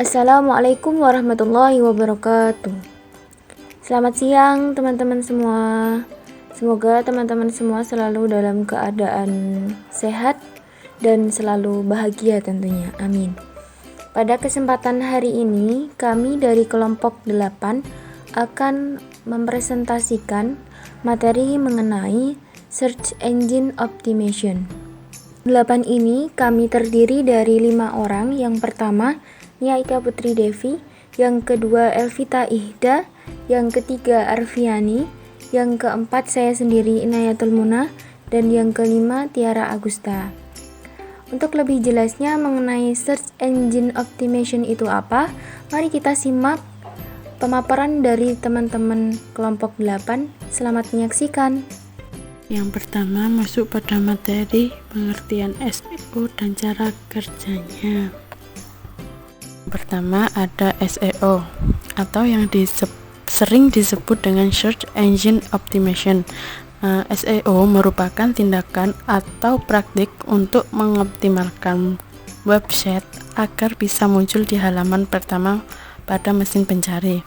Assalamualaikum warahmatullahi wabarakatuh. Selamat siang teman-teman semua. Semoga teman-teman semua selalu dalam keadaan sehat dan selalu bahagia tentunya. Amin. Pada kesempatan hari ini, kami dari kelompok 8 akan mempresentasikan materi mengenai Search Engine Optimization. 8 ini kami terdiri dari 5 orang. Yang pertama, Nia Ika Putri Devi, yang kedua Elvita Ihda, yang ketiga Arfiani, yang keempat saya sendiri Inayatul Muna, dan yang kelima Tiara Agusta. Untuk lebih jelasnya mengenai Search Engine Optimization itu apa, mari kita simak pemaparan dari teman-teman kelompok 8. Selamat menyaksikan. Yang pertama, masuk pada materi pengertian SEO dan cara kerjanya. Pertama ada SEO atau yang sering disebut dengan Search Engine Optimization. SEO merupakan tindakan atau praktik untuk mengoptimalkan website agar bisa muncul di halaman pertama pada mesin pencari.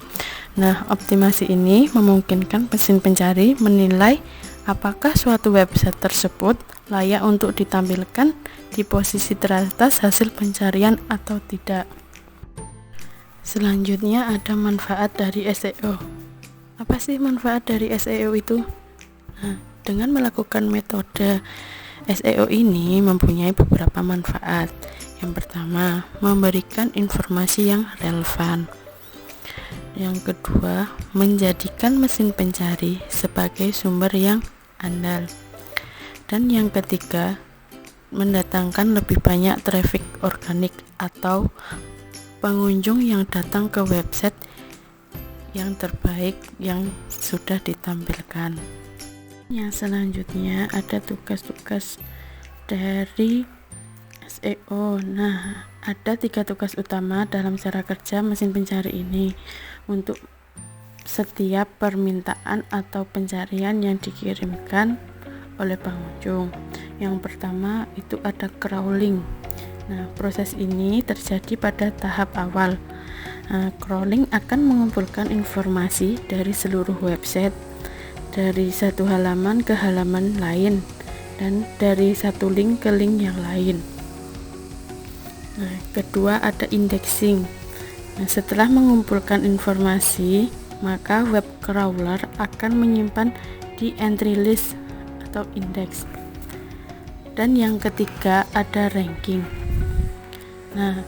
Nah, optimasi ini memungkinkan mesin pencari menilai apakah suatu website tersebut layak untuk ditampilkan di posisi teratas hasil pencarian atau tidak. Selanjutnya ada manfaat dari SEO. Apa sih manfaat dari SEO itu? Nah, dengan melakukan metode SEO ini mempunyai beberapa manfaat. Yang pertama, memberikan informasi yang relevan. Yang kedua, menjadikan mesin pencari sebagai sumber yang andal. Dan yang ketiga, mendatangkan lebih banyak traffic organik atau pengunjung yang datang ke website yang terbaik yang sudah ditampilkan. Yang selanjutnya ada tugas-tugas dari SEO. Nah, ada 3 tugas utama dalam cara kerja mesin pencari ini untuk setiap permintaan atau pencarian yang dikirimkan oleh pengunjung. Yang pertama itu ada crawling. Nah, proses ini terjadi pada tahap awal. Crawling akan mengumpulkan informasi dari seluruh website, dari satu halaman ke halaman lain, dan dari satu link ke link yang lain. Nah, kedua ada indexing. Nah, setelah mengumpulkan informasi, maka web crawler akan menyimpan di entry list atau index. Dan yang ketiga ada ranking. Nah,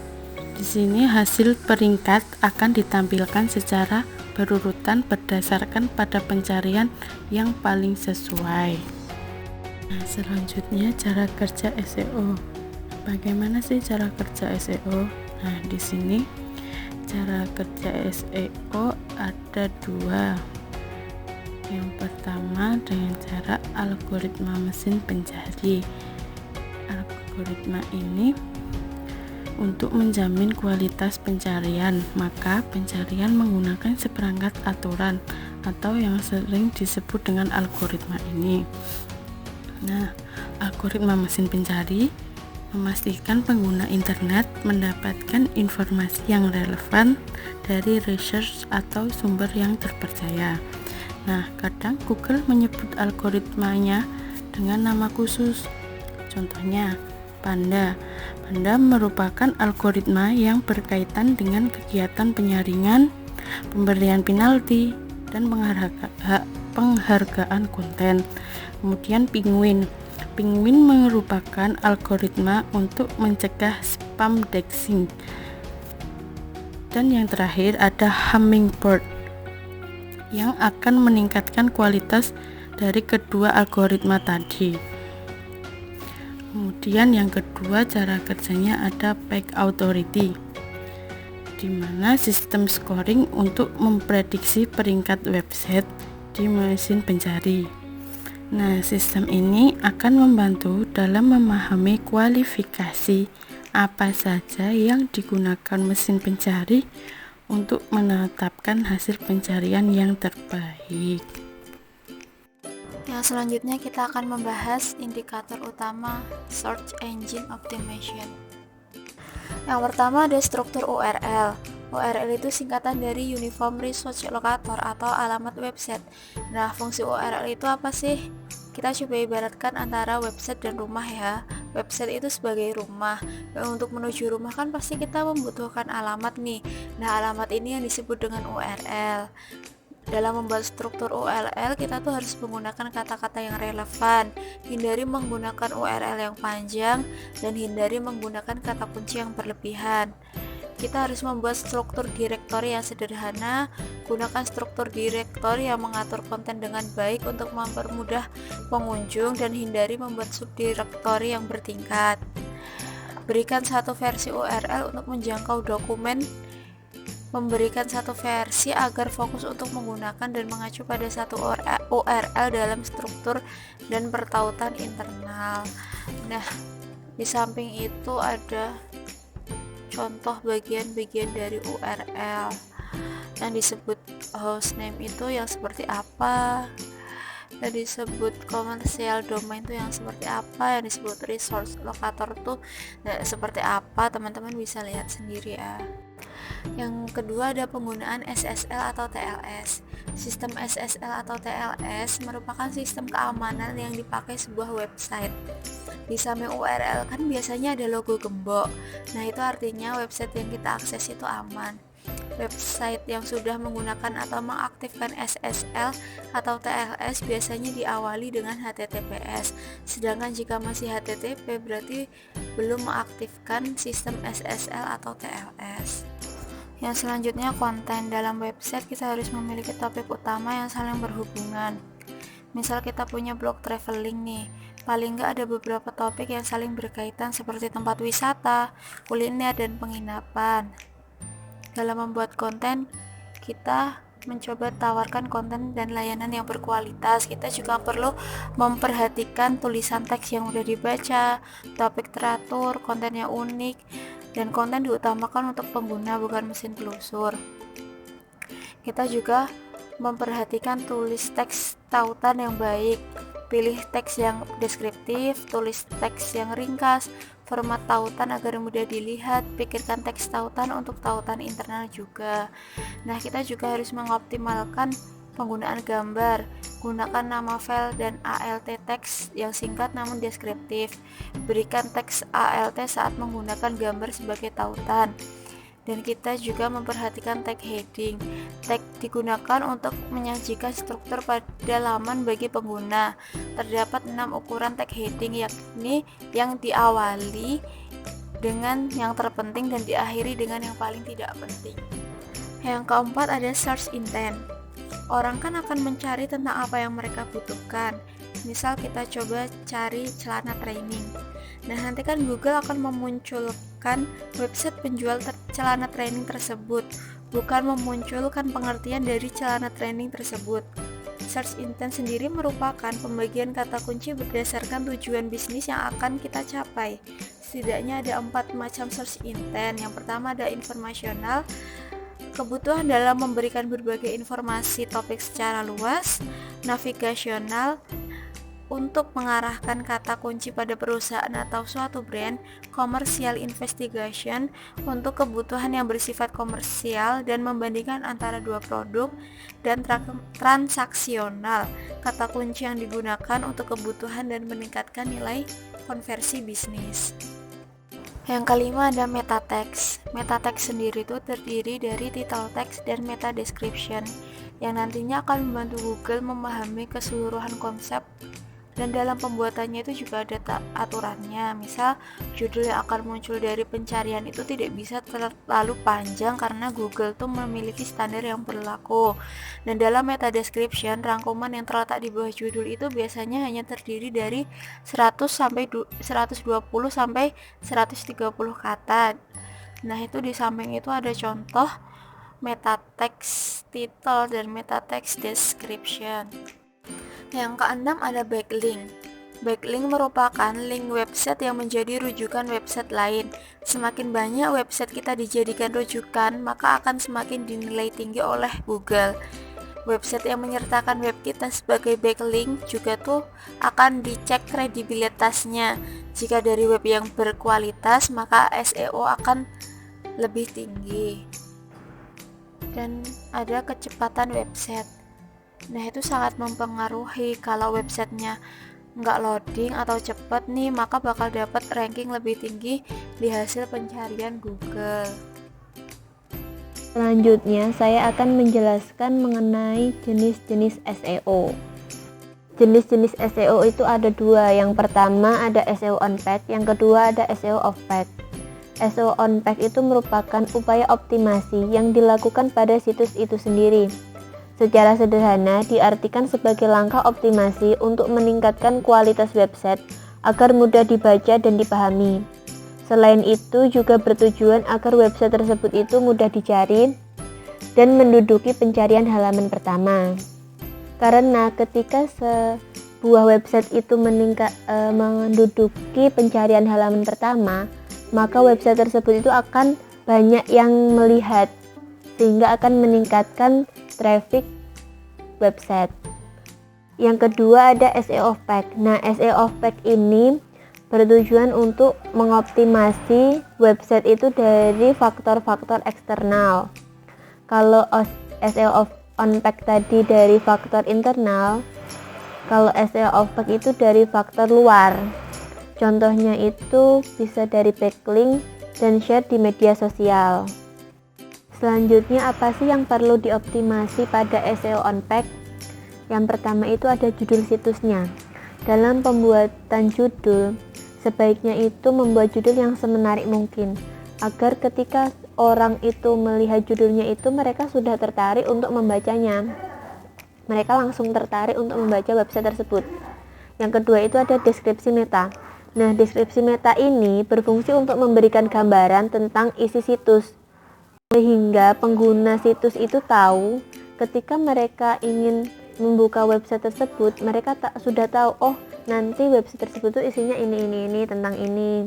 di sini hasil peringkat akan ditampilkan secara berurutan berdasarkan pada pencarian yang paling sesuai. Nah, selanjutnya cara kerja SEO. Bagaimana sih cara kerja SEO? Nah, di sini cara kerja SEO ada 2. Yang pertama dengan cara algoritma mesin pencari. Algoritma ini untuk menjamin kualitas pencarian, maka pencarian menggunakan seperangkat aturan atau yang sering disebut dengan algoritma ini. Nah, algoritma mesin pencari memastikan pengguna internet mendapatkan informasi yang relevan dari research atau sumber yang terpercaya. Nah, kadang Google menyebut algoritmanya dengan nama khusus. Contohnya, Panda merupakan algoritma yang berkaitan dengan kegiatan penyaringan, pemberian penalti, dan penghargaan konten. Kemudian Penguin merupakan algoritma untuk mencegah spam doxing. Dan yang terakhir ada Hummingbird yang akan meningkatkan kualitas dari kedua algoritma tadi. Kemudian yang kedua cara kerjanya ada Page Authority, di mana sistem scoring untuk memprediksi peringkat website di mesin pencari. Nah, sistem ini akan membantu dalam memahami kualifikasi apa saja yang digunakan mesin pencari untuk menetapkan hasil pencarian yang terbaik. Yang selanjutnya kita akan membahas indikator utama Search Engine Optimization. Yang pertama ada struktur URL. URL itu singkatan dari Uniform Resource Locator atau alamat website. Nah, fungsi URL itu apa sih? Kita coba ibaratkan antara website dan rumah ya. Website itu sebagai rumah. Untuk menuju rumah kan pasti kita membutuhkan alamat nih. Nah, alamat ini yang disebut dengan URL. Dalam membuat struktur URL, kita tuh harus menggunakan kata-kata yang relevan, hindari menggunakan URL yang panjang, dan hindari menggunakan kata kunci yang berlebihan. Kita harus membuat struktur direktori yang sederhana, gunakan struktur direktori yang mengatur konten dengan baik untuk mempermudah pengunjung, dan hindari membuat subdirektori yang bertingkat. Berikan satu versi URL untuk menjangkau dokumen, memberikan satu versi agar fokus untuk menggunakan dan mengacu pada satu URL dalam struktur dan pertautan internal. Nah, di samping itu ada contoh bagian-bagian dari URL yang disebut hostname itu yang seperti apa, yang disebut komersial domain itu yang seperti apa, yang disebut resource locator tuh seperti apa. Teman-teman bisa lihat sendiri ya. Yang kedua ada penggunaan SSL atau TLS. Sistem SSL atau TLS merupakan sistem keamanan yang dipakai sebuah website. Di samping URL kan biasanya ada logo gembok. Nah, itu artinya website yang kita akses itu aman. Website yang sudah menggunakan atau mengaktifkan SSL atau TLS biasanya diawali dengan HTTPS. Sedangkan jika masih HTTP berarti belum mengaktifkan sistem SSL atau TLS. Yang selanjutnya konten. Dalam website kita harus memiliki topik utama yang saling berhubungan. Misal kita punya blog traveling nih, paling nggak ada beberapa topik yang saling berkaitan seperti tempat wisata, kuliner, dan penginapan. Dalam membuat konten, kita mencoba tawarkan konten dan layanan yang berkualitas. Kita juga perlu memperhatikan tulisan teks yang mudah dibaca, topik teratur, konten yang unik, dan konten diutamakan untuk pengguna bukan mesin telusur. Kita juga memperhatikan tulis teks tautan yang baik, pilih teks yang deskriptif, tulis teks yang ringkas, format tautan agar mudah dilihat, pikirkan teks tautan untuk tautan internal juga. Nah, kita juga harus mengoptimalkan penggunaan gambar, gunakan nama file dan ALT teks yang singkat namun deskriptif. Berikan teks ALT saat menggunakan gambar sebagai tautan. Dan kita juga memperhatikan tag heading. Tag digunakan untuk menyajikan struktur pada laman bagi pengguna. Terdapat 6 ukuran tag heading, yakni yang diawali dengan yang terpenting dan diakhiri dengan yang paling tidak penting. Yang keempat ada search intent. Orang kan akan mencari tentang apa yang mereka butuhkan. Misal kita coba cari celana training. Nah, nanti kan Google akan memunculkan website penjual celana training tersebut, bukan memunculkan pengertian dari celana training tersebut. Search intent sendiri merupakan pembagian kata kunci berdasarkan tujuan bisnis yang akan kita capai. Setidaknya ada 4 macam search intent. Yang pertama ada informasional, kebutuhan dalam memberikan berbagai informasi topik secara luas. Navigasional, untuk mengarahkan kata kunci pada perusahaan atau suatu brand. Commercial investigation, untuk kebutuhan yang bersifat komersial dan membandingkan antara dua produk. Dan transaksional, kata kunci yang digunakan untuk kebutuhan dan meningkatkan nilai konversi bisnis. Yang kelima ada meta text. Meta text sendiri itu terdiri dari title text dan meta description yang nantinya akan membantu Google memahami keseluruhan konsep, dan dalam pembuatannya itu juga ada aturannya. Misal judul yang akan muncul dari pencarian itu tidak bisa terlalu panjang karena Google tuh memiliki standar yang berlaku. Dan dalam meta description, rangkuman yang terletak di bawah judul itu biasanya hanya terdiri dari 100 sampai 120 sampai 130 kata. Nah, itu di samping itu ada contoh meta text title dan meta text description. Yang keenam ada backlink. Backlink merupakan link website yang menjadi rujukan website lain. Semakin banyak website kita dijadikan rujukan, maka akan semakin dinilai tinggi oleh Google. website yang menyertakan web kita sebagai backlink juga tuh akan dicek kredibilitasnya. Jika dari web yang berkualitas, maka SEO akan lebih tinggi. Dan ada kecepatan website. Nah, itu sangat mempengaruhi. Kalau websitenya nggak loading atau cepat nih, maka bakal dapat ranking lebih tinggi di hasil pencarian Google. Selanjutnya, saya akan menjelaskan mengenai jenis-jenis SEO. Jenis-jenis SEO itu ada dua. Yang pertama ada SEO on page, yang kedua ada SEO off page. SEO on page itu merupakan upaya optimasi yang dilakukan pada situs itu sendiri. Secara sederhana diartikan sebagai langkah optimasi untuk meningkatkan kualitas website agar mudah dibaca dan dipahami. Selain itu juga bertujuan agar website tersebut itu mudah dicari dan menduduki pencarian halaman pertama. Karena ketika sebuah website itu menduduki pencarian halaman pertama, maka website tersebut itu akan banyak yang melihat, sehingga akan meningkatkan traffic website. Yang kedua ada SEO off page. Nah, SEO off page ini bertujuan untuk mengoptimasi website itu dari faktor-faktor eksternal. Kalau SEO on page tadi dari faktor internal, kalau SEO off page itu dari faktor luar. Contohnya itu bisa dari backlink dan share di media sosial. Selanjutnya, apa sih yang perlu dioptimasi pada SEO on page? Yang pertama itu ada judul situsnya. Dalam pembuatan judul, sebaiknya itu membuat judul yang semenarik mungkin, agar ketika orang itu melihat judulnya itu mereka sudah tertarik untuk membacanya. Mereka langsung tertarik untuk membaca website tersebut. Yang kedua itu ada deskripsi meta. Nah, deskripsi meta ini berfungsi untuk memberikan gambaran tentang isi situs, sehingga pengguna situs itu tahu ketika mereka ingin membuka website tersebut, mereka sudah tahu, oh nanti website tersebut itu isinya ini tentang ini.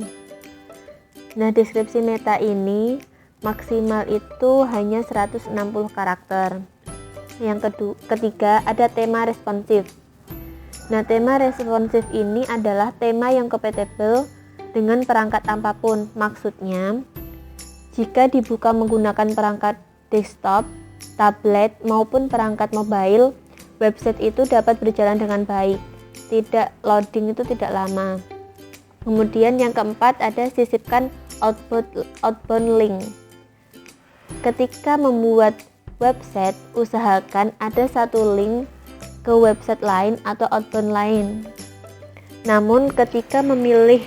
Nah, deskripsi meta ini maksimal itu hanya 160 karakter. Yang ketiga ada tema responsif. Nah, tema responsif ini adalah tema yang compatible dengan perangkat apapun. Maksudnya, jika dibuka menggunakan perangkat desktop, tablet, maupun perangkat mobile, website itu dapat berjalan dengan baik. Tidak loading itu tidak lama. Kemudian yang keempat ada sisipkan outbound link. Ketika membuat website, usahakan ada satu link ke website lain atau outbound lain. Namun ketika memilih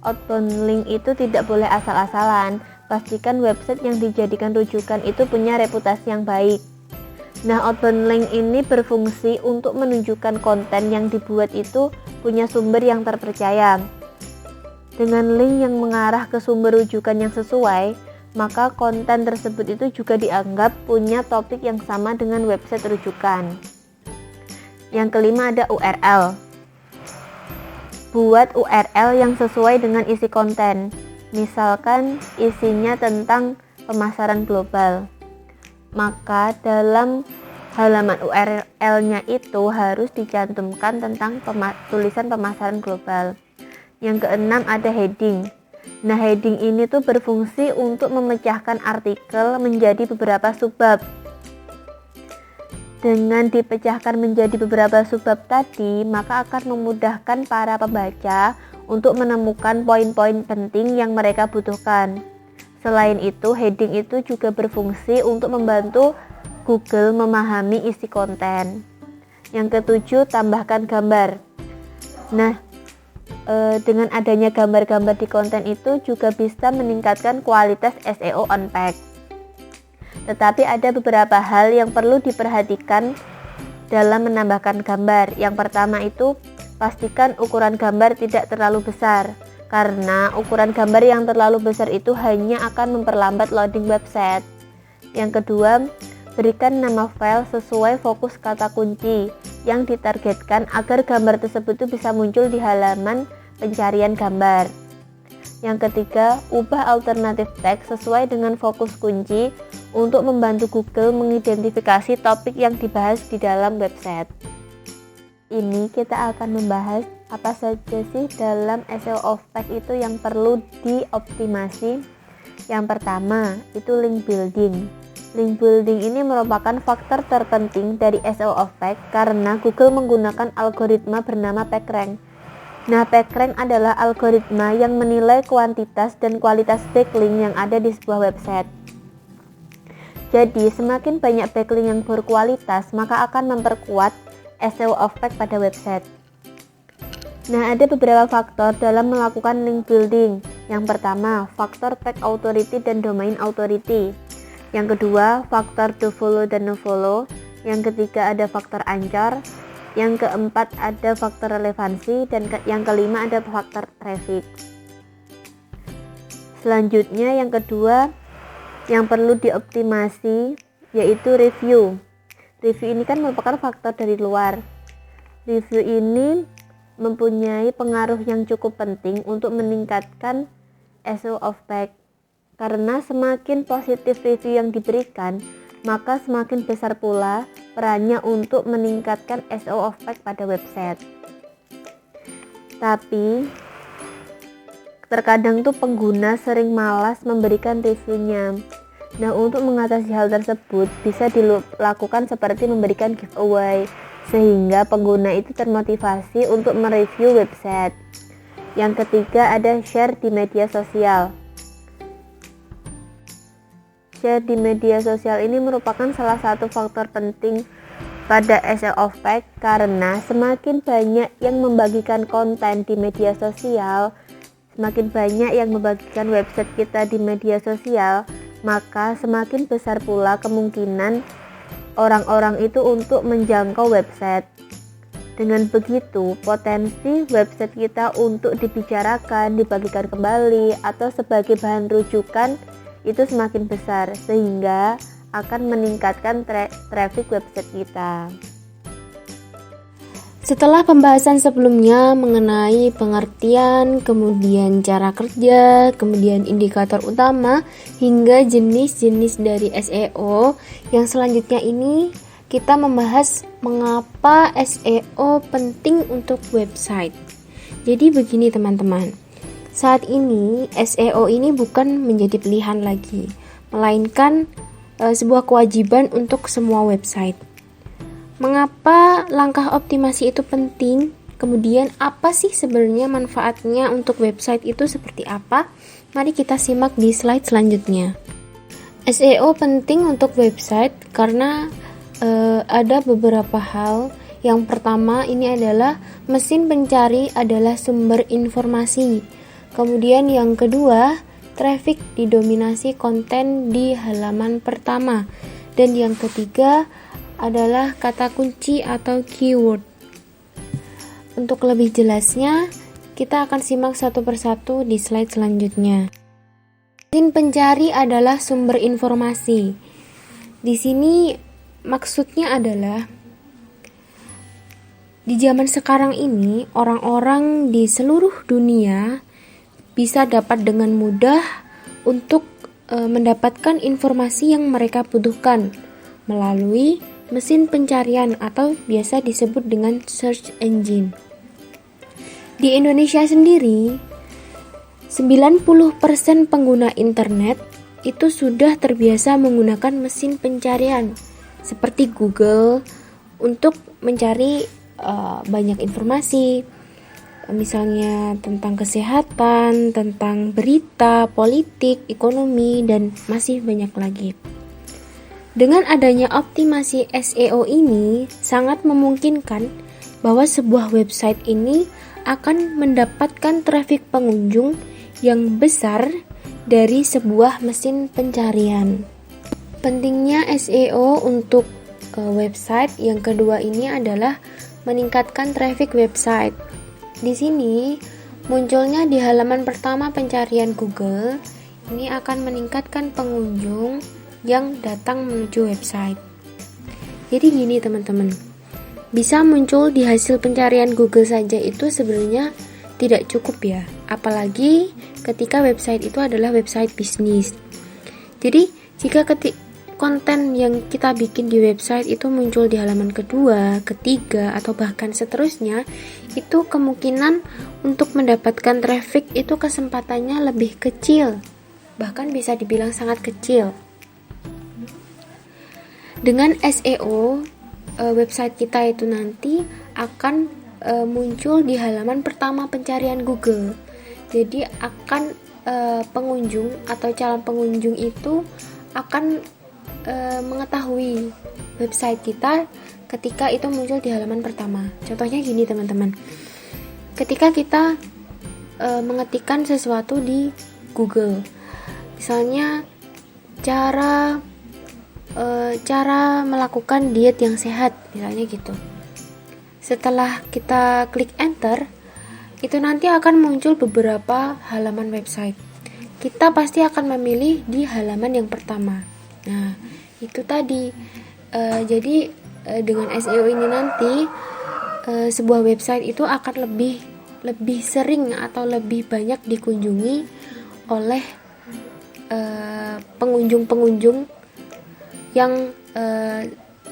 outbound link itu tidak boleh asal-asalan. Pastikan website yang dijadikan rujukan itu punya reputasi yang baik. Nah, outbound link ini berfungsi untuk menunjukkan konten yang dibuat itu punya sumber yang terpercaya. Dengan link yang mengarah ke sumber rujukan yang sesuai, maka konten tersebut itu juga dianggap punya topik yang sama dengan website rujukan. Yang kelima ada URL. Buat URL yang sesuai dengan isi konten. Misalkan isinya tentang pemasaran global, maka dalam halaman URL-nya itu harus dicantumkan tentang tulisan pemasaran global. Yang keenam ada heading. Nah, heading ini tuh berfungsi untuk memecahkan artikel menjadi beberapa subbab. Dengan dipecahkan menjadi beberapa subbab tadi, maka akan memudahkan para pembaca untuk menemukan poin-poin penting yang mereka butuhkan. Selain itu, heading itu juga berfungsi untuk membantu Google memahami isi konten. Yang ketujuh, tambahkan gambar. Nah, dengan adanya gambar-gambar di konten itu juga bisa meningkatkan kualitas SEO on page. Tetapi ada beberapa hal yang perlu diperhatikan dalam menambahkan gambar. Yang pertama itu, pastikan ukuran gambar tidak terlalu besar, karena ukuran gambar yang terlalu besar itu hanya akan memperlambat loading website. Yang kedua, berikan nama file sesuai fokus kata kunci yang ditargetkan agar gambar tersebut itu bisa muncul di halaman pencarian gambar. Yang ketiga, ubah alternatif teks sesuai dengan fokus kunci untuk membantu Google mengidentifikasi topik yang dibahas di dalam website. Ini kita akan membahas apa saja sih dalam SEO of text itu yang perlu dioptimasi. Yang pertama, itu link building. Link building ini merupakan faktor terpenting dari SEO of text karena Google menggunakan algoritma bernama PageRank. Nah, PageRank adalah algoritma yang menilai kuantitas dan kualitas backlink yang ada di sebuah website. Jadi, semakin banyak backlink yang berkualitas, maka akan memperkuat SEO of text pada website. Nah, ada beberapa faktor dalam melakukan link building. Yang pertama, faktor tag authority dan domain authority. Yang kedua, faktor do follow dan no follow. Yang ketiga, ada faktor anchor. Yang keempat, ada faktor relevansi. Dan yang kelima, ada faktor traffic. Selanjutnya, yang kedua yang perlu dioptimasi yaitu review. Review ini kan merupakan faktor dari luar. Review ini mempunyai pengaruh yang cukup penting untuk meningkatkan SEO of text. Karena semakin positif review yang diberikan, maka semakin besar pula perannya untuk meningkatkan SEO of text pada website. Tapi terkadang tuh pengguna sering malas memberikan reviewnya. Nah, untuk mengatasi hal tersebut bisa dilakukan seperti memberikan giveaway sehingga pengguna itu termotivasi untuk mereview website. Yang ketiga, ada share di media sosial. Share di media sosial ini merupakan salah satu faktor penting pada SEO of text karena semakin banyak yang membagikan konten di media sosial, semakin banyak yang membagikan website kita di media sosial, maka semakin besar pula kemungkinan orang-orang itu untuk menjangkau website. Dengan begitu, potensi website kita untuk dibicarakan, dibagikan kembali, atau sebagai bahan rujukan itu semakin besar sehingga akan meningkatkan traffic website kita. Setelah pembahasan sebelumnya mengenai pengertian, kemudian cara kerja, kemudian indikator utama, hingga jenis-jenis dari SEO, yang selanjutnya ini kita membahas mengapa SEO penting untuk website. Jadi begini teman-teman, saat ini SEO ini bukan menjadi pilihan lagi, melainkan sebuah kewajiban untuk semua website. Mengapa langkah optimasi itu penting? Kemudian apa sih sebenarnya manfaatnya untuk website itu seperti apa? Mari kita simak di slide selanjutnya. SEO penting untuk website karena ada beberapa hal. Yang pertama ini adalah mesin pencari adalah sumber informasi. Kemudian yang kedua, traffic didominasi konten di halaman pertama. Dan yang ketiga adalah kata kunci atau keyword. Untuk lebih jelasnya, kita akan simak satu persatu di slide selanjutnya. Mesin pencari adalah sumber informasi. Di sini maksudnya adalah di zaman sekarang ini orang-orang di seluruh dunia bisa dapat dengan mudah untuk mendapatkan informasi yang mereka butuhkan melalui mesin pencarian atau biasa disebut dengan search engine. Di Indonesia sendiri, 90% pengguna internet itu sudah terbiasa menggunakan mesin pencarian seperti Google untuk mencari banyak informasi, misalnya tentang kesehatan, tentang berita, politik, ekonomi, dan masih banyak lagi. Dengan adanya optimasi SEO ini, sangat memungkinkan bahwa sebuah website ini akan mendapatkan traffic pengunjung yang besar dari sebuah mesin pencarian. Pentingnya SEO untuk website yang kedua ini adalah meningkatkan traffic website. Di sini munculnya di halaman pertama pencarian Google ini akan meningkatkan pengunjung yang datang menuju website. Jadi gini teman-teman, bisa muncul di hasil pencarian Google saja itu sebenarnya tidak cukup ya. Apalagi ketika website itu adalah website bisnis. Jadi jika konten yang kita bikin di website itu muncul di halaman kedua, ketiga, atau bahkan seterusnya, itu kemungkinan untuk mendapatkan traffic itu kesempatannya lebih kecil, bahkan bisa dibilang sangat kecil. Dengan SEO, website kita itu nanti akan muncul di halaman pertama pencarian Google. Jadi akan pengunjung atau calon pengunjung itu akan mengetahui website kita ketika itu muncul di halaman pertama. Contohnya gini teman-teman, ketika kita mengetikkan sesuatu di Google, misalnya cara melakukan diet yang sehat, misalnya gitu. Setelah kita klik enter, itu nanti akan muncul beberapa halaman website. Kita pasti akan memilih di halaman yang pertama. Nah, itu tadi. Jadi dengan SEO ini nanti sebuah website itu akan lebih sering atau lebih banyak dikunjungi oleh pengunjung-pengunjung yang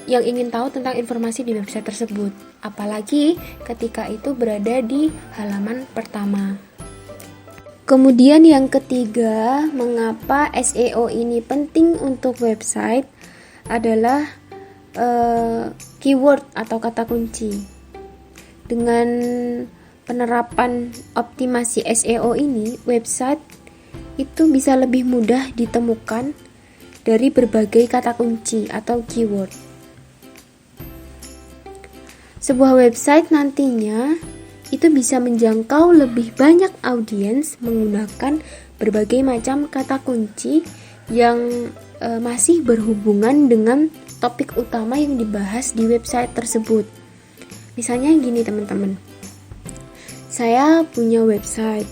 ingin tahu tentang informasi di website tersebut. Apalagi ketika itu berada di halaman pertama. Kemudian yang ketiga, mengapa SEO ini penting untuk website adalah keyword atau kata kunci. Dengan penerapan optimasi SEO ini, website itu bisa lebih mudah ditemukan dari berbagai kata kunci atau keyword. Sebuah website nantinya itu bisa menjangkau lebih banyak audiens menggunakan berbagai macam kata kunci yang masih berhubungan dengan topik utama yang dibahas di website tersebut. Misalnya gini teman-teman, saya punya website.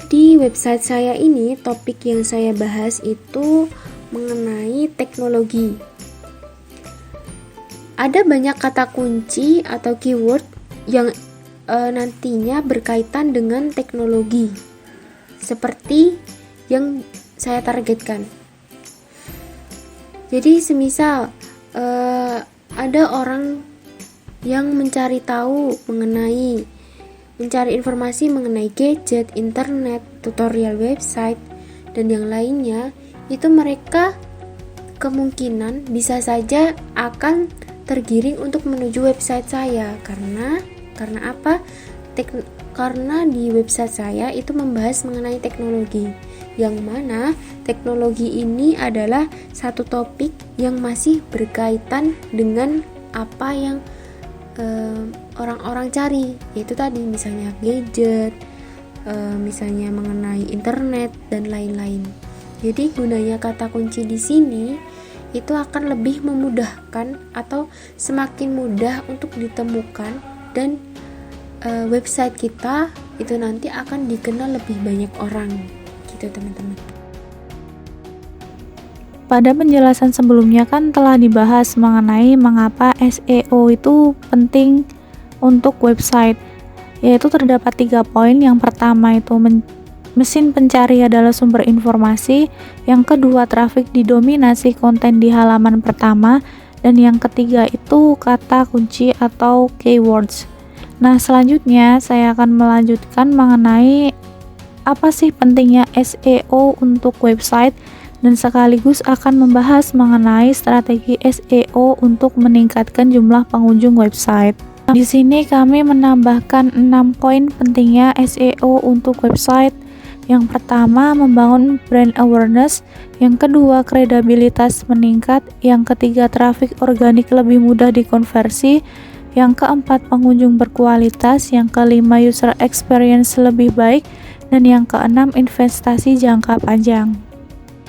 Di website saya ini topik yang saya bahas itu mengenai teknologi. Ada banyak kata kunci atau keyword yang nantinya berkaitan dengan teknologi seperti yang saya targetkan. Jadi semisal ada orang yang mencari informasi mengenai gadget, internet, tutorial website, dan yang lainnya, itu mereka kemungkinan bisa saja akan tergiring untuk menuju website saya. Karena apa? Karena di website saya itu membahas mengenai teknologi, yang mana teknologi ini adalah satu topik yang masih berkaitan dengan apa yang orang-orang cari, yaitu tadi misalnya gadget, misalnya mengenai internet dan lain-lain. Jadi gunanya kata kunci di sini itu akan lebih memudahkan atau semakin mudah untuk ditemukan, dan website kita itu nanti akan dikenal lebih banyak orang gitu teman-teman. Pada penjelasan sebelumnya kan telah dibahas mengenai mengapa SEO itu penting untuk website, yaitu terdapat 3 poin. Yang pertama itu mesin pencari adalah sumber informasi, yang kedua trafik didominasi konten di halaman pertama, dan yang ketiga itu kata kunci atau keywords. Nah, selanjutnya saya akan melanjutkan mengenai apa sih pentingnya SEO untuk website, dan sekaligus akan membahas mengenai strategi SEO untuk meningkatkan jumlah pengunjung website. Di sini kami menambahkan 6 poin pentingnya SEO untuk website. Yang pertama, membangun brand awareness. Yang kedua, kredibilitas meningkat. Yang ketiga, traffic organik lebih mudah dikonversi. Yang keempat, pengunjung berkualitas. Yang kelima, user experience lebih baik. Dan yang keenam, investasi jangka panjang.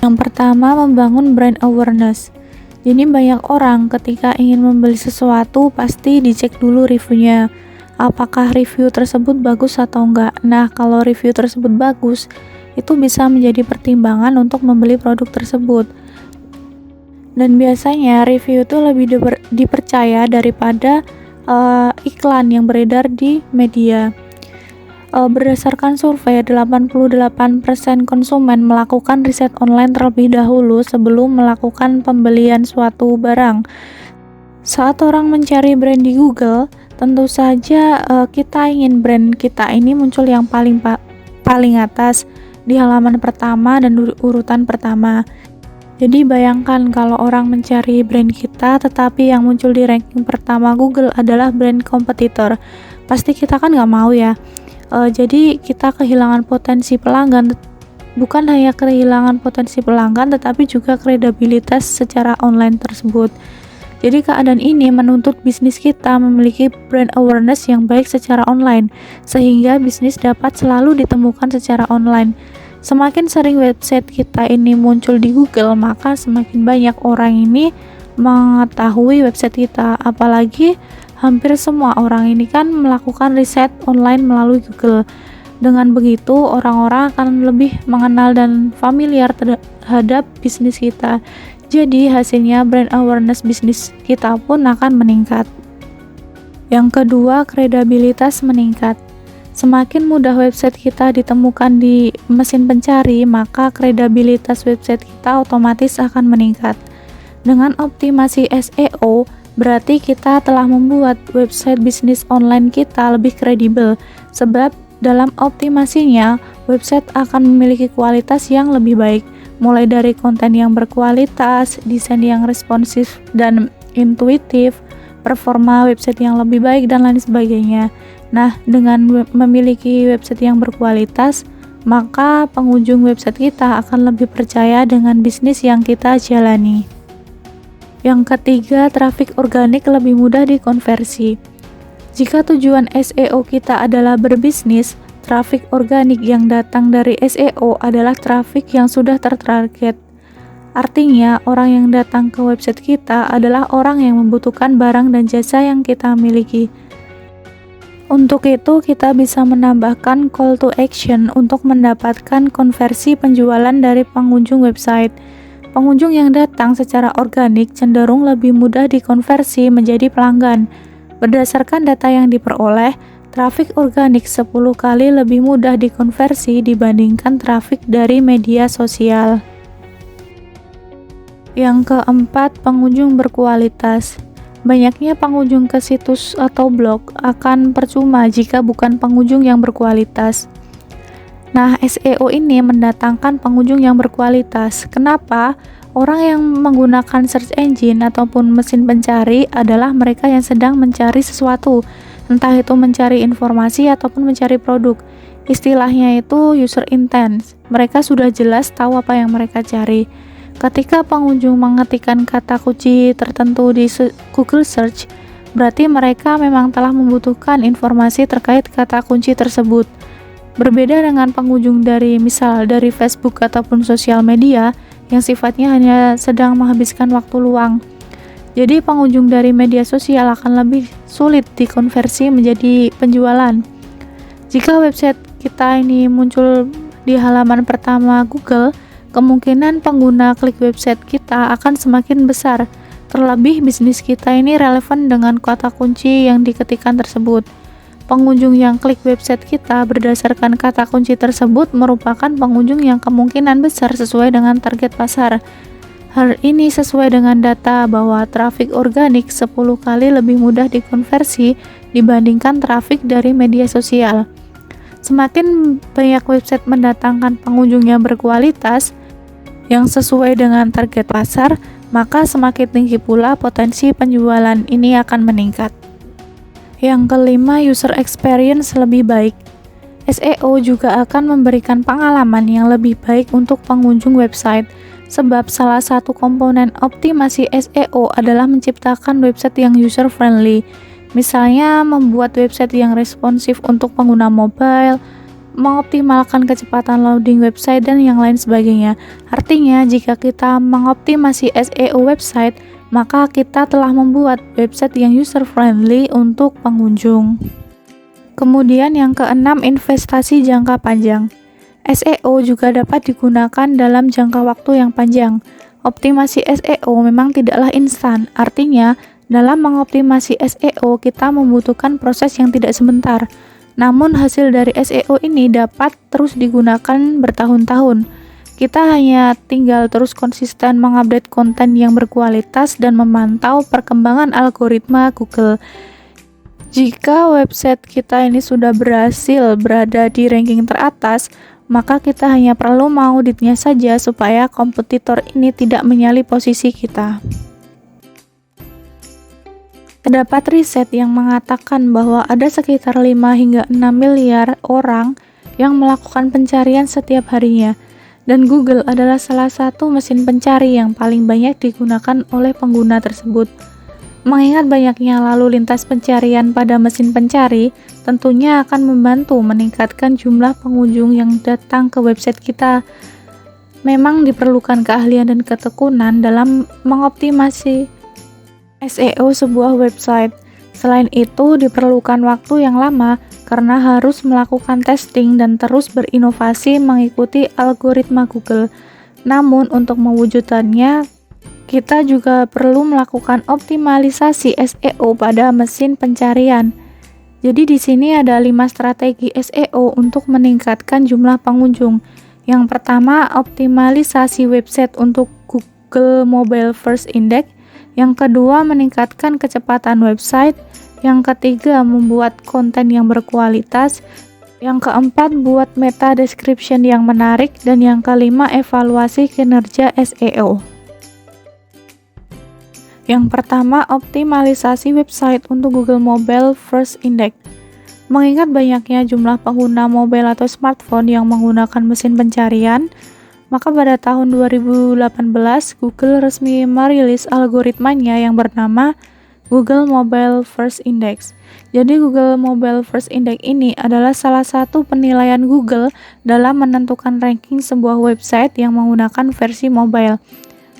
Yang pertama, membangun brand awareness. Jadi banyak orang ketika ingin membeli sesuatu pasti dicek dulu reviewnya, apakah review tersebut bagus atau enggak. Nah, kalau review tersebut bagus, itu bisa menjadi pertimbangan untuk membeli produk tersebut. Dan biasanya review itu lebih dipercaya daripada iklan yang beredar di media. Berdasarkan survei, 88% konsumen melakukan riset online terlebih dahulu sebelum melakukan pembelian suatu barang. Saat orang mencari brand di Google, tentu saja kita ingin brand kita ini muncul yang paling atas di halaman pertama dan urutan pertama. Jadi bayangkan kalau orang mencari brand kita tetapi yang muncul di ranking pertama Google adalah brand kompetitor. Pasti kita kan nggak mau ya. Jadi kita kehilangan potensi pelanggan, bukan hanya kehilangan potensi pelanggan tetapi juga kredibilitas secara online tersebut. Jadi keadaan ini menuntut bisnis kita memiliki brand awareness yang baik secara online, sehingga bisnis dapat selalu ditemukan secara online. Semakin sering website kita ini muncul di Google, maka semakin banyak orang ini mengetahui website kita. Apalagi hampir semua orang ini kan melakukan riset online melalui Google. Dengan begitu, orang-orang akan lebih mengenal dan familiar terhadap bisnis kita. Jadi, hasilnya brand awareness bisnis kita pun akan meningkat. Yang kedua, kredibilitas meningkat. Semakin mudah website kita ditemukan di mesin pencari, maka kredibilitas website kita otomatis akan meningkat. Dengan optimasi SEO, berarti kita telah membuat website bisnis online kita lebih kredibel, sebab dalam optimasinya, website akan memiliki kualitas yang lebih baik, mulai dari konten yang berkualitas, desain yang responsif dan intuitif, performa website yang lebih baik, dan lain sebagainya. Nah, dengan memiliki website yang berkualitas, maka pengunjung website kita akan lebih percaya dengan bisnis yang kita jalani. Yang ketiga, trafik organik lebih mudah dikonversi. Jika tujuan SEO kita adalah berbisnis, trafik organik yang datang dari SEO adalah trafik yang sudah tertarget. Artinya, orang yang datang ke website kita adalah orang yang membutuhkan barang dan jasa yang kita miliki. Untuk itu, kita bisa menambahkan call to action untuk mendapatkan konversi penjualan dari pengunjung website. Pengunjung yang datang secara organik cenderung lebih mudah dikonversi menjadi pelanggan. Berdasarkan data yang diperoleh, trafik organik 10 kali lebih mudah dikonversi dibandingkan trafik dari media sosial. Yang keempat, pengunjung berkualitas. Banyaknya pengunjung ke situs atau blog akan percuma jika bukan pengunjung yang berkualitas. Nah, SEO ini mendatangkan pengunjung yang berkualitas. Kenapa? Orang yang menggunakan search engine ataupun mesin pencari adalah mereka yang sedang mencari sesuatu, entah itu mencari informasi ataupun mencari produk. Istilahnya itu user intent. Mereka sudah jelas tahu apa yang mereka cari. Ketika pengunjung mengetikkan kata kunci tertentu di Google Search, berarti mereka memang telah membutuhkan informasi terkait kata kunci tersebut. Berbeda dengan pengunjung dari Facebook ataupun sosial media yang sifatnya hanya sedang menghabiskan waktu luang. Jadi pengunjung dari media sosial akan lebih sulit dikonversi menjadi penjualan. Jika website kita ini muncul di halaman pertama Google, kemungkinan pengguna klik website kita akan semakin besar. Terlebih bisnis kita ini relevan dengan kata kunci yang diketikkan tersebut. Pengunjung yang klik website kita berdasarkan kata kunci tersebut merupakan pengunjung yang kemungkinan besar sesuai dengan target pasar. Hal ini sesuai dengan data bahwa trafik organik 10 kali lebih mudah dikonversi dibandingkan trafik dari media sosial. Semakin banyak website mendatangkan pengunjung yang berkualitas, yang sesuai dengan target pasar, maka semakin tinggi pula potensi penjualan ini akan meningkat. Yang kelima, user experience lebih baik. SEO juga akan memberikan pengalaman yang lebih baik untuk pengunjung website, sebab salah satu komponen optimasi SEO adalah menciptakan website yang user-friendly. Misalnya, membuat website yang responsif untuk pengguna mobile, mengoptimalkan kecepatan loading website, dan yang lain sebagainya. Artinya, jika kita mengoptimasi SEO website, maka kita telah membuat website yang user-friendly untuk pengunjung. Kemudian yang keenam, investasi jangka panjang. SEO juga dapat digunakan dalam jangka waktu yang panjang. Optimasi SEO memang tidaklah instan, artinya dalam mengoptimasi SEO kita membutuhkan proses yang tidak sebentar. Namun hasil dari SEO ini dapat terus digunakan bertahun-tahun. Kita hanya tinggal terus konsisten mengupdate konten yang berkualitas dan memantau perkembangan algoritma Google. Jika website kita ini sudah berhasil berada di ranking teratas, maka kita hanya perlu mengauditnya saja supaya kompetitor ini tidak menyalip posisi kita. Terdapat riset yang mengatakan bahwa ada sekitar 5 hingga 6 miliar orang yang melakukan pencarian setiap harinya, dan Google adalah salah satu mesin pencari yang paling banyak digunakan oleh pengguna tersebut. Mengingat banyaknya lalu lintas pencarian pada mesin pencari, tentunya akan membantu meningkatkan jumlah pengunjung yang datang ke website kita. Memang diperlukan keahlian dan ketekunan dalam mengoptimasi SEO sebuah website. Selain itu, diperlukan waktu yang lama karena harus melakukan testing dan terus berinovasi mengikuti algoritma Google. Namun, untuk mewujudkannya, kita juga perlu melakukan optimalisasi SEO pada mesin pencarian. Jadi di sini ada 5 strategi SEO untuk meningkatkan jumlah pengunjung. Yang pertama, optimalisasi website untuk Google Mobile First Index. Yang kedua, meningkatkan kecepatan website. Yang ketiga, membuat konten yang berkualitas. Yang keempat, buat meta description yang menarik. Dan yang kelima, evaluasi kinerja SEO. Yang pertama, optimalisasi website untuk Google Mobile First Index. Mengingat banyaknya jumlah pengguna mobile atau smartphone yang menggunakan mesin pencarian, maka pada tahun 2018, Google resmi merilis algoritmanya yang bernama Google Mobile First Index. Jadi Google Mobile First Index ini adalah salah satu penilaian Google dalam menentukan ranking sebuah website yang menggunakan versi mobile.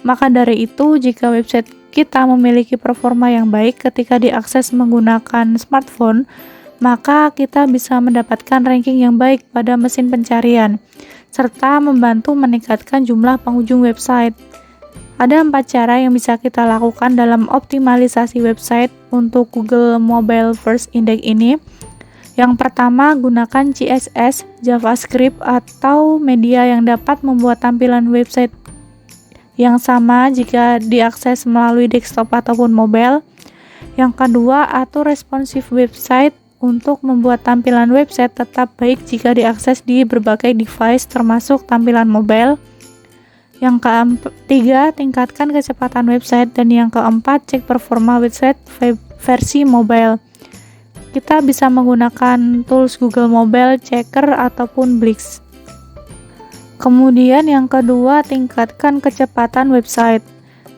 Maka dari itu, jika website kita memiliki performa yang baik ketika diakses menggunakan smartphone, maka kita bisa mendapatkan ranking yang baik pada mesin pencarian, serta membantu meningkatkan jumlah pengunjung website. Ada 4 cara yang bisa kita lakukan dalam optimalisasi website untuk Google Mobile First Index ini. Yang pertama, gunakan CSS, JavaScript, atau media yang dapat membuat tampilan website yang sama jika diakses melalui desktop ataupun mobile. Yang kedua, atur responsive website untuk membuat tampilan website tetap baik jika diakses di berbagai device termasuk tampilan mobile. Yang ketiga, tingkatkan kecepatan website. Dan yang keempat, cek performa website versi mobile. Kita bisa menggunakan tools Google Mobile Checker ataupun Blix. Kemudian yang kedua, tingkatkan kecepatan website.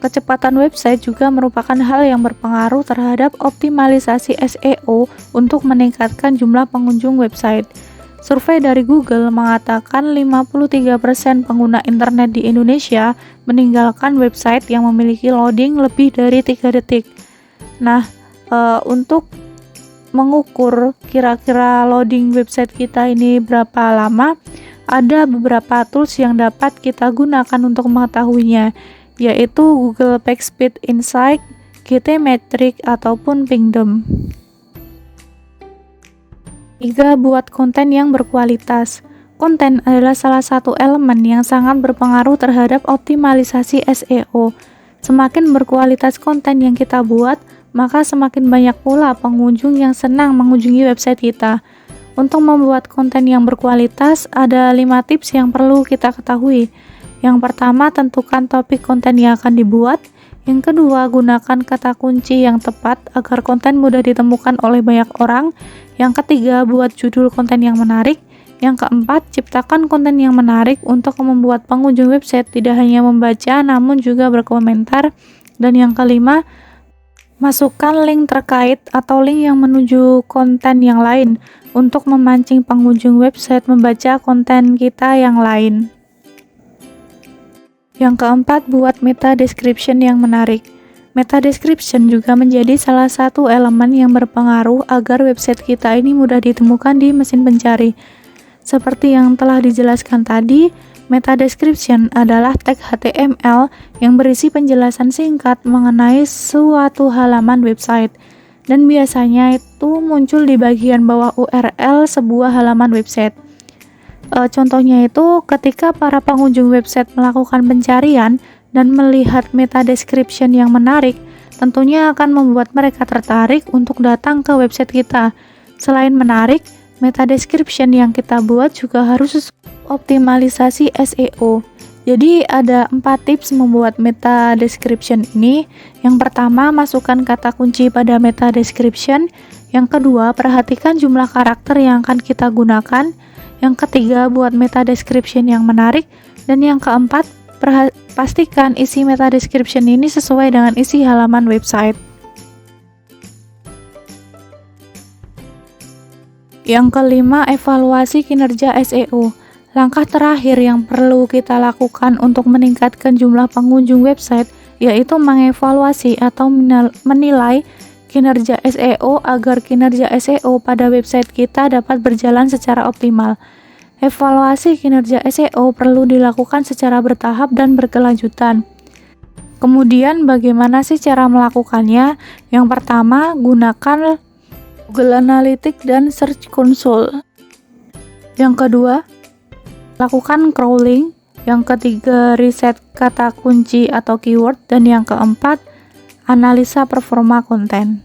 Kecepatan website juga merupakan hal yang berpengaruh terhadap optimalisasi SEO untuk meningkatkan jumlah pengunjung website. Survei dari Google mengatakan 53% pengguna internet di Indonesia meninggalkan website yang memiliki loading lebih dari 3 detik. Nah, untuk mengukur kira-kira loading website kita ini berapa lama, ada beberapa tools yang dapat kita gunakan untuk mengetahuinya, yaitu Google PageSpeed Insight, GTmetrix, ataupun Pingdom. 3. Buat konten yang berkualitas. Konten adalah salah satu elemen yang sangat berpengaruh terhadap optimalisasi SEO. Semakin berkualitas konten yang kita buat, maka semakin banyak pula pengunjung yang senang mengunjungi website kita. Untuk membuat konten yang berkualitas, ada 5 tips yang perlu kita ketahui. Yang pertama, tentukan topik konten yang akan dibuat. Yang kedua, gunakan kata kunci yang tepat agar konten mudah ditemukan oleh banyak orang. Yang ketiga, buat judul konten yang menarik. Yang keempat, ciptakan konten yang menarik untuk membuat pengunjung website tidak hanya membaca namun juga berkomentar. Dan yang kelima, masukkan link terkait atau link yang menuju konten yang lain untuk memancing pengunjung website membaca konten kita yang lain. Yang keempat, buat meta description yang menarik. Meta description juga menjadi salah satu elemen yang berpengaruh agar website kita ini mudah ditemukan di mesin pencari. Seperti yang telah dijelaskan tadi, meta description adalah tag HTML yang berisi penjelasan singkat mengenai suatu halaman website. dan biasanya itu muncul di bagian bawah URL sebuah halaman website. Contohnya itu ketika para pengunjung website melakukan pencarian dan melihat meta description yang menarik, tentunya akan membuat mereka tertarik untuk datang ke website kita. Selain menarik, meta description yang kita buat juga harus optimalisasi SEO. Jadi ada 4 tips membuat meta description ini. Yang pertama, masukkan kata kunci pada meta description. Yang kedua, perhatikan jumlah karakter yang akan kita gunakan. Yang ketiga, buat meta description yang menarik. Dan yang keempat, pastikan isi meta description ini sesuai dengan isi halaman website. Yang kelima, evaluasi kinerja SEO. Langkah terakhir yang perlu kita lakukan untuk meningkatkan jumlah pengunjung website yaitu mengevaluasi atau menilai kinerja SEO agar kinerja SEO pada website kita dapat berjalan secara optimal. Evaluasi kinerja SEO perlu dilakukan secara bertahap dan berkelanjutan. Kemudian bagaimana sih cara melakukannya? Yang pertama, gunakan Google Analytics dan Search Console. Yang kedua, lakukan crawling. Yang ketiga, riset kata kunci atau keyword. Dan yang keempat, analisa performa konten.